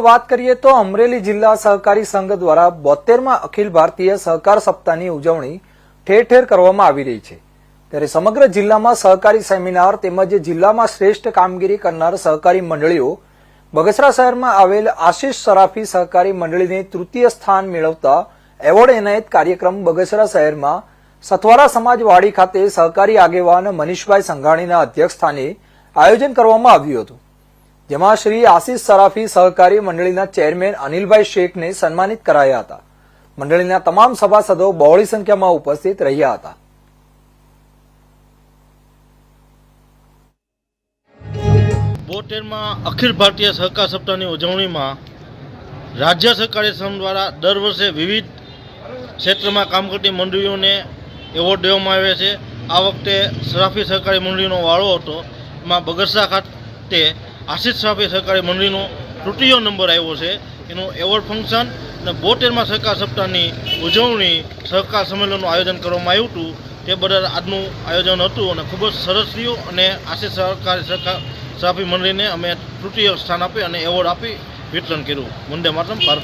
વાત કરીએ તો અમરેલી જિલ્લા સહકારી સંઘ દ્વારા 72માં અખિલ ભારતીય સહકાર સપ્તાહની ઉજવણી ઠેર ઠેર કરવામાં આવી રહી છે। ત્યારે સમગ્ર જિલ્લામાં સહકારી સેમિનાર તેમજ જિલ્લામાં શ્રેષ્ઠ કામગીરી કરનાર સહકારી મંડળીઓ બગસરા શહેરમાં આવેલ આશિષ સરાફી સહકારી મંડળીને તૃતીય સ્થાન મેળવતા એવોર્ડ એનાયત કાર્યક્રમ બગસરા શહેરમાં સથવારા સમાજવાડી ખાતે સહકારી આગેવાન મનીષભાઈ સંઘાણીના અધ્યક્ષસ્થાને આયોજન કરવામાં આવ્યું હતું, જેમાં શ્રી આશિષ સરાફી સહકારી મંડળીના ચેરમેન અનિલભાઈ શેખને સન્માનિત કરાયા હતા। મંડળીના તમામ સભાસદો બહોળી સંખ્યામાં ઉપસ્થિત રહ્યા હતા। બોતેરમાં અખિલ ભારતીય સહકાર સપ્તાહની ઉજવણીમાં રાજ્ય સહકારી સંઘ દ્વારા દર વર્ષે વિવિધ ક્ષેત્રમાં કામ કરતી મંડળીઓને એવોર્ડ દેવામાં આવે છે। આ વખતે સરાફી સહકારી મંડળીનો વાળો હતો, એમાં બગસરા ખાતે આશિષ સરાફી સહકારી મંડળીનો તૃતીય નંબર આવ્યો છે। એનું એવોર્ડ ફંક્શન અને 72માં સહકાર સપ્તાહની ઉજવણી સહકાર સંમેલનનું આયોજન કરવામાં આવ્યું હતું। તે બદલ આજનું આયોજન હતું અને ખૂબ જ સરસ રહ્યું અને આશિષ સરાફી મંડળીને અમે તૃતીય સ્થાન આપી અને એવોર્ડ આપી વિતરણ કર્યું। વંદે માતરમ, ભારત।